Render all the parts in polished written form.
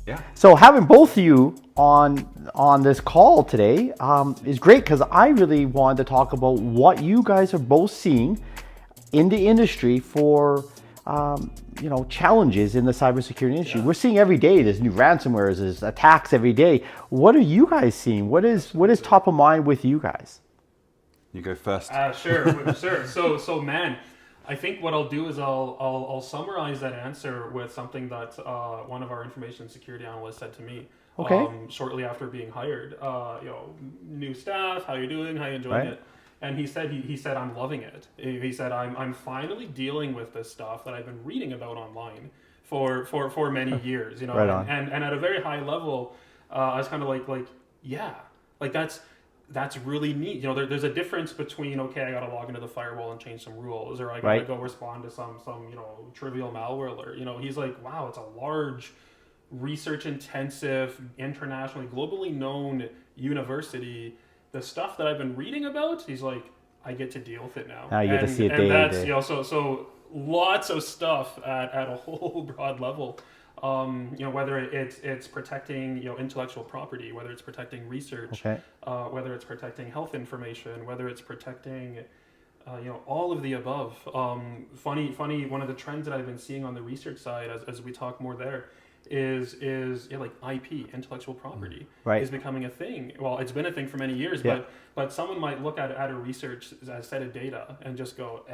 Yeah. So having both of you on this call today is great, because I really wanted to talk about what you guys are both seeing in the industry for challenges in the cybersecurity industry. We're seeing every day there's new ransomwares, there's attacks every day. What are you guys seeing? What is top of mind with you guys? You go first. Sure. So man, I think what I'll do is I'll summarize that answer with something that one of our information security analysts said to me. Okay. Shortly after being hired. New staff, how you doing? How you enjoying it? And he said I'm loving it. He said I'm finally dealing with this stuff that I've been reading about online for many years. Right on. And at a very high level, I was kind of like that's really neat. There's a difference between, okay, I got to log into the firewall and change some rules, or I got to go respond to some trivial malware alert. He's like, wow, it's a large, research-intensive, internationally, globally known university. The stuff that I've been reading about, he's like, I get to deal with it now. Now you get to see it day to to day. So lots of stuff at a whole broad level. Whether it's protecting intellectual property, whether it's protecting research, whether it's protecting health information, whether it's protecting all of the above. Funny. One of the trends that I've been seeing on the research side, as we talk more there, is like IP, intellectual property, is becoming a thing. Well, it's been a thing for many years, but someone might look at a research set of data and just go,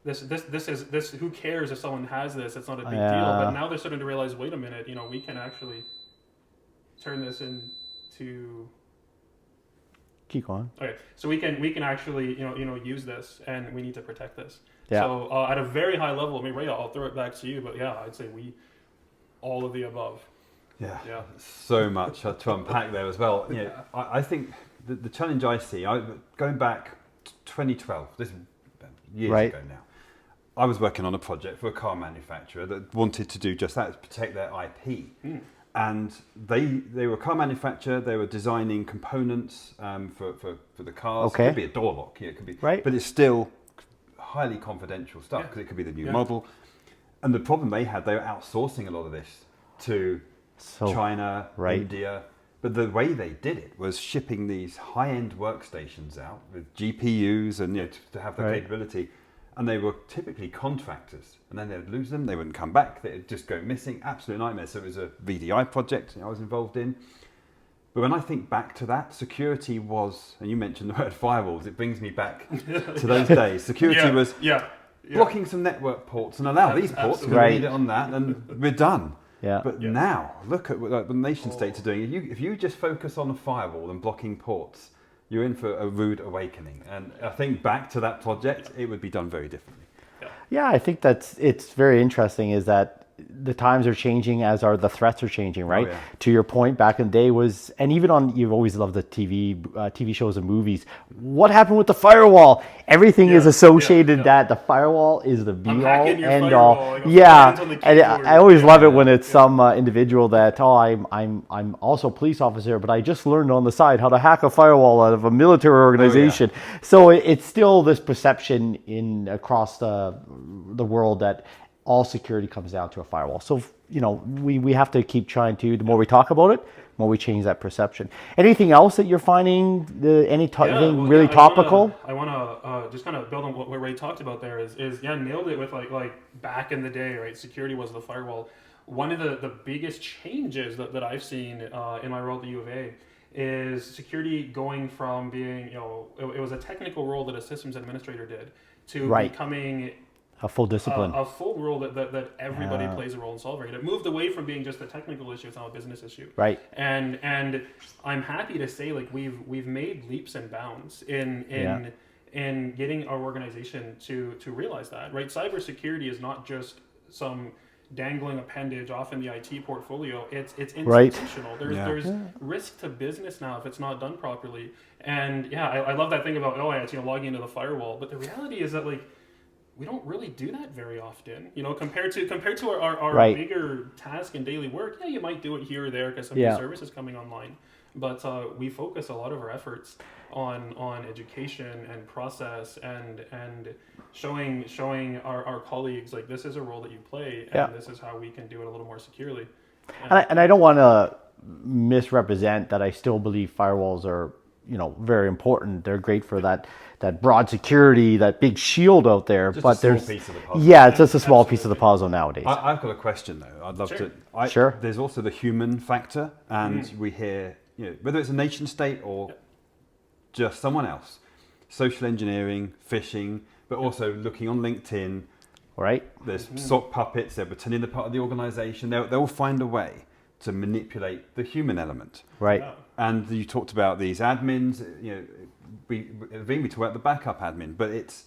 This is who cares if someone has this? It's not a big deal. But now they're starting to realize, wait a minute, we can actually turn this into. Keep going. Okay, so we can actually use this, and we need to protect this. Yeah. So at a very high level, Ray, I'll throw it back to you. But I'd say all of the above. Yeah. So much to unpack there as well. I think the challenge I see, going back to 2012, this is years ago now. I was working on a project for a car manufacturer that wanted to do just that, protect their IP. And they were a car manufacturer. They were designing components for the cars. Okay. It could be a door lock, it could be, but it's still highly confidential stuff because it could be the new model. And the problem they were outsourcing a lot of this to China, India. But the way they did it was shipping these high-end workstations out with GPUs and to have the capability. And they were typically contractors, and then they'd lose them. They wouldn't come back. They'd just go missing. Absolute nightmare. So it was a VDI project I was involved in. But when I think back to that, security was, and you mentioned the word firewalls, it brings me back to those days. Security was blocking some network ports and allow these ports to read it on that, and we're done. But now, look at what the nation states are doing. If you just focus on a firewall and blocking ports, you're in for a rude awakening. And I think back to that project, it would be done very differently. Yeah, I think it's very interesting is that the times are changing as are the threats are changing, right? Oh, yeah. To your point, back in the day was, and even on, you've always loved the TV shows and movies. What happened with the firewall? Everything is associated that the firewall is the be all end all. And I always love it when it's some individual that, I'm also a police officer, but I just learned on the side how to hack a firewall out of a military organization. So it's still this perception across the world that all security comes down to a firewall. So, we have to keep trying to, the more we talk about it, the more we change that perception. Anything else that you're finding, anything really topical? I want to just kind of build on what Ray talked about there is nailed it with like back in the day, right? Security was the firewall. One of the biggest changes that I've seen in my role at the U of A is security going from being, it was a technical role that a systems administrator did to becoming a full discipline, a full role that everybody plays a role in solving it. It moved away from being just a technical issue; it's now a business issue. Right. And I'm happy to say, like we've made leaps and bounds in getting our organization to realize that. Right. Cybersecurity is not just some dangling appendage off in the IT portfolio. It's institutional. There's risk to business now if it's not done properly. And I love that thing about logging into the firewall. But the reality is that we don't really do that very often, compared to our bigger task and daily work. Yeah, you might do it here or there because some new service is coming online, but we focus a lot of our efforts on education and process and showing our colleagues this is a role that you play and this is how we can do it a little more securely. And I don't want to misrepresent that. I still believe firewalls are, very important. They're great for that broad security, that big shield out there. Just but a small there's piece of the puzzle. it's just a small piece of the puzzle nowadays. I've got a question though. I'd love Sure. to. Sure. There's also the human factor, and we hear, whether it's a nation state or just someone else, social engineering, phishing, but also looking on LinkedIn. Right. There's sock puppets. They're pretending they're part of the organization. They'll find a way to manipulate the human element. Right. Yeah. And you talked about these admins. We talk about the backup admin, but it's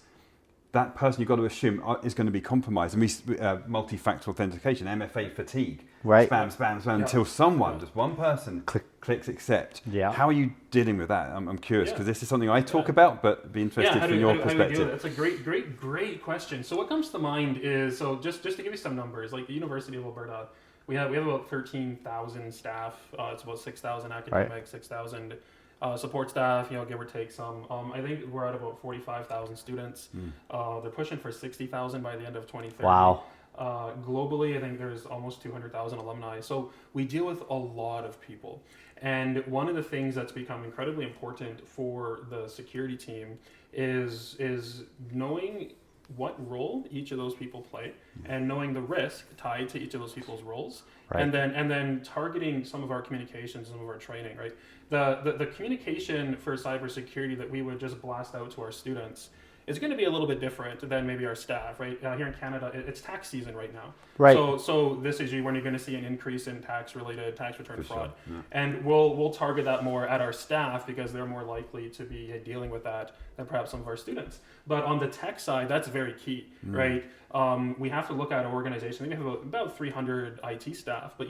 that person you've got to assume is going to be compromised. And we multi-factor authentication, MFA fatigue, right? Spam, until someone, just one person, clicks accept. Yeah. How are you dealing with that? I'm curious because this is something I talk about, but be interested from your perspective. That's a great question. So what comes to mind is, so just to give you some numbers, like the University of Alberta, we have about 13,000 staff. It's about 6,000 academics, 6,000 support staff, give or take some. I think we're at about 45,000 students. They're pushing for 60,000 by the end of 2030. Wow. Globally, I think there's almost 200,000 alumni. So we deal with a lot of people. And one of the things that's become incredibly important for the security team is knowing what role each of those people play and knowing the risk tied to each of those people's roles, and then targeting some of our communications, some of our training. Right, the communication for cybersecurity that we would just blast out to our students is going to be a little bit different than maybe our staff. Right, here in Canada, it's tax season right now. Right. So this is when you're going to see an increase in tax return fraud, and we'll target that more at our staff because they're more likely to be dealing with that than perhaps some of our students. But on the tech side, that's very key, right? We have to look at our organization. We have about 300 IT staff, but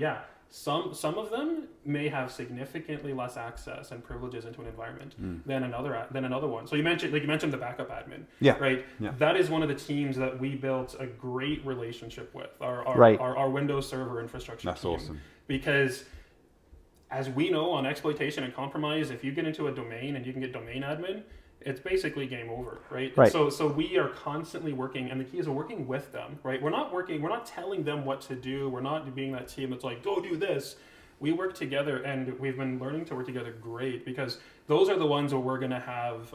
some of them may have significantly less access and privileges into an environment than another one. So you mentioned the backup admin, right? Yeah. That is one of the teams that we built a great relationship with, our Windows Server infrastructure team. That's awesome. Because as we know on exploitation and compromise, if you get into a domain and you can get domain admin, it's basically game over, right? So we are constantly working, and the key is we're working with them, right? We're not telling them what to do. We're not being that team that's like, go do this. We work together, and we've been learning to work together great, because those are the ones where we're going to have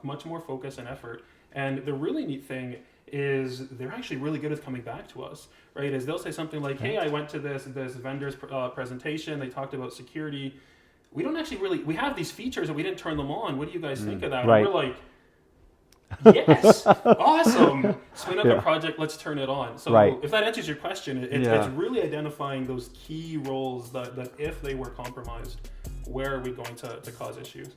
much more focus and effort. And the really neat thing is they're actually really good at coming back to us, right? As they'll say something like, hey, I went to this vendor's presentation. They talked about security. We don't actually we have these features and we didn't turn them on. What do you guys think of that? Right. And we're like, yes, awesome. Spin up a project, let's turn it on. So if that answers your question, it's really identifying those key roles that if they were compromised, where are we going to cause issues?